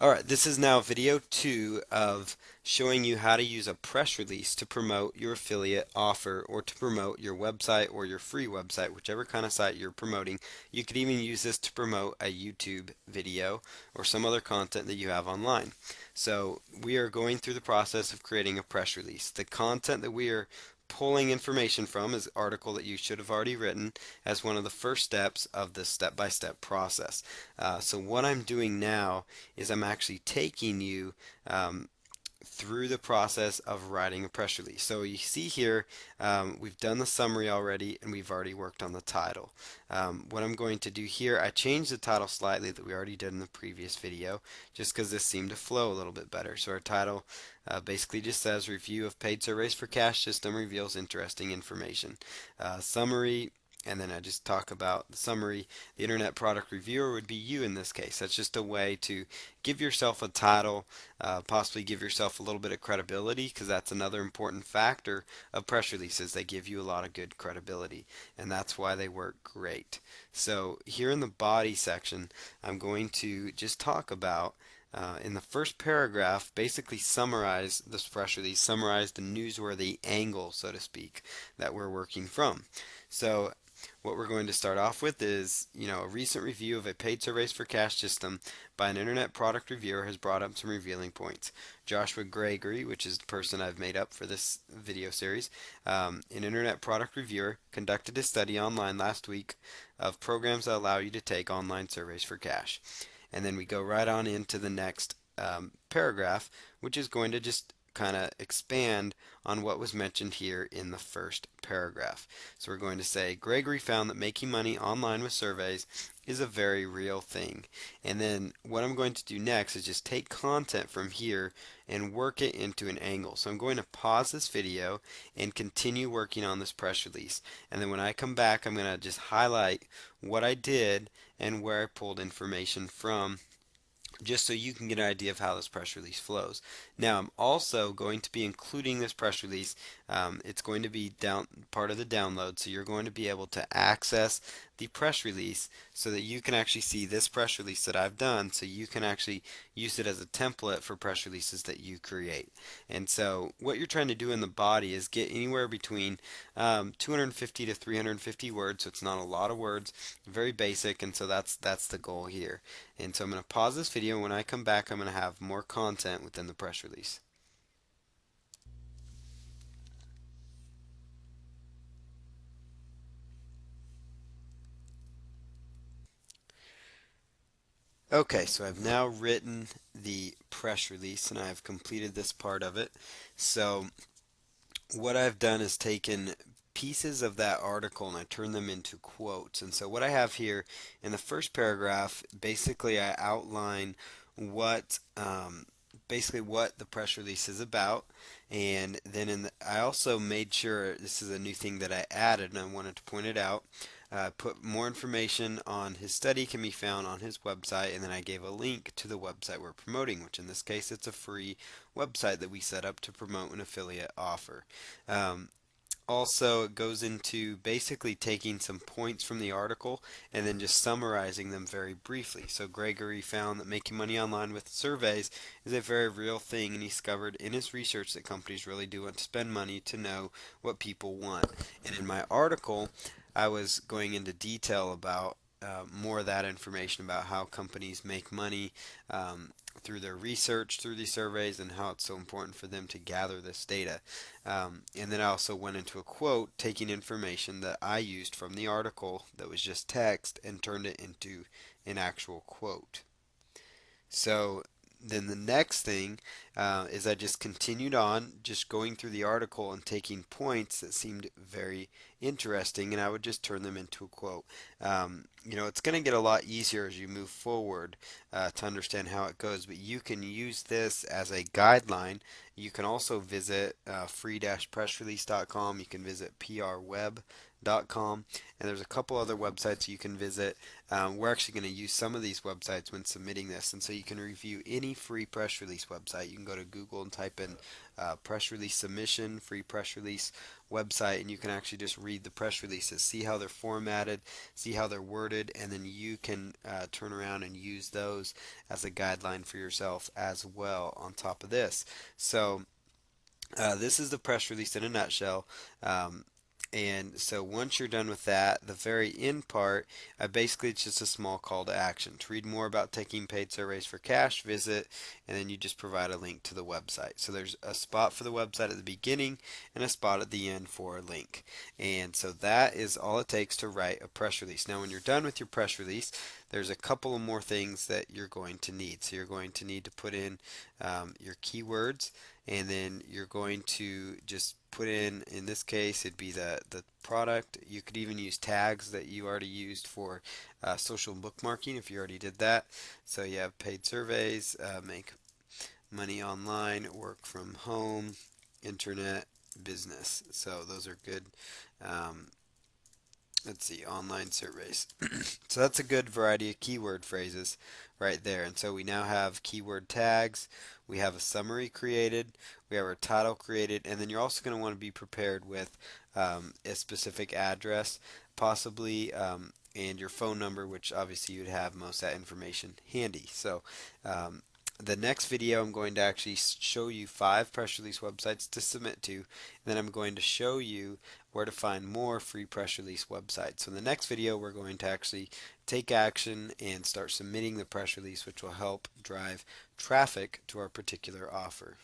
Alright, this is now video 2 of showing you how to use a press release to promote your affiliate offer or to promote your website or your free website, whichever kind of site you're promoting. You could even use this to promote a YouTube video or some other content that you have online. So we are going through the process of creating a press release. The content that we are pulling information from is an article that you should have already written as one of the first steps of the step-by-step process. So what I'm doing now is I'm actually taking you through the process of writing a press release. So you see here, we've done the summary already and we've already worked on the title. What I'm going to do here, I changed the title slightly that we already did in the previous video just because this seemed to flow a little bit better. So our title basically just says Review of Paid Surveys for Cash System Reveals Interesting Information. Summary, and then I just talk about the summary. The Internet Product Reviewer would be you in this case. That's just a way to give yourself a title, possibly give yourself a little bit of credibility, because that's another important factor of press releases. They give you a lot of good credibility, and that's why they work great. So here in the body section, I'm going to just talk about in the first paragraph, basically summarize this press release, summarize the newsworthy angle, so to speak, that we're working from. So what we're going to start off with is, a recent review of a paid surveys for cash system by an internet product reviewer has brought up some revealing points. Joshua Gregory, which is the person I've made up for this video series, an internet product reviewer, conducted a study online last week of programs that allow you to take online surveys for cash. And then we go right on into the next paragraph, which is going to just kind of expand on what was mentioned here in the first paragraph. So we're going to say Gregory found that making money online with surveys is a very real thing. And then what I'm going to do next is just take content from here and work it into an angle. So I'm going to pause this video and continue working on this press release. And then when I come back, I'm going to just highlight what I did and where I pulled information from, just so you can get an idea of how this press release flows. Now, I'm also going to be including this press release. It's going to be part of the download, so you're going to be able to access the press release so that you can actually see this press release that I've done, so you can actually use it as a template for press releases that you create. And so what you're trying to do in the body is get anywhere between 250 to 350 words, so it's not a lot of words, very basic, and so that's the goal here. And so I'm going to pause this video. When I come back, I'm going to have more content within the press release. Okay, so I've now written the press release and I've completed this part of it. So what I've done is taken pieces of that article and I turned them into quotes. And so what I have here in the first paragraph, basically I outline what basically what the press release is about, and then I also made sure, this is a new thing that I added and I wanted to point it out. Put more information on his study can be found on his website, and then I gave a link to the website we're promoting, which in this case it's a free website that we set up to promote an affiliate offer. Also, it goes into basically taking some points from the article and then just summarizing them very briefly. So Gregory found that making money online with surveys is a very real thing, and he discovered in his research that companies really do want to spend money to know what people want. And in my article, I was going into detail about more of that information about how companies make money through their research, through these surveys, and how it's so important for them to gather this data. And then I also went into a quote, taking information that I used from the article that was just text and turned it into an actual quote. So then the next thing is I just continued on, just going through the article and taking points that seemed very interesting, and I would just turn them into a quote. It's going to get a lot easier as you move forward to understand how it goes, but you can use this as a guideline. You can also visit free-pressrelease.com. You can visit prweb.com avalanche.com, and there's a couple other websites you can visit. We're actually going to use some of these websites when submitting this, and so you can review any free press release website. You can go to Google and type in press release submission, free press release website, and you can actually just read the press releases, see how they're formatted, see how they're worded, and then you can turn around and use those as a guideline for yourself as well on top of this. So this is the press release in a nutshell. And so once you're done with that, the very end part, basically it's just a small call to action. To read more about taking paid surveys for cash, visit, and then you just provide a link to the website. So there's a spot for the website at the beginning and a spot at the end for a link. And so that is all it takes to write a press release. Now when you're done with your press release, there's a couple of more things that you're going to need. So you're going to need to put in your keywords, and then you're going to just put in this case it'd be the product. You could even use tags that you already used for social bookmarking if you already did that. So you have paid surveys, make money online, work from home, internet, business. So those are good. um, let's see, online surveys. So that's a good variety of keyword phrases right there. And so we now have keyword tags, we have a summary created, we have our title created, and then you're also going to want to be prepared with a specific address, possibly, and your phone number, which obviously you'd have most of that information handy. So um, the next video I'm going to actually show you 5 press release websites to submit to, and then I'm going to show you where to find more free press release websites. So in the next video we're going to actually take action and start submitting the press release, which will help drive traffic to our particular offer.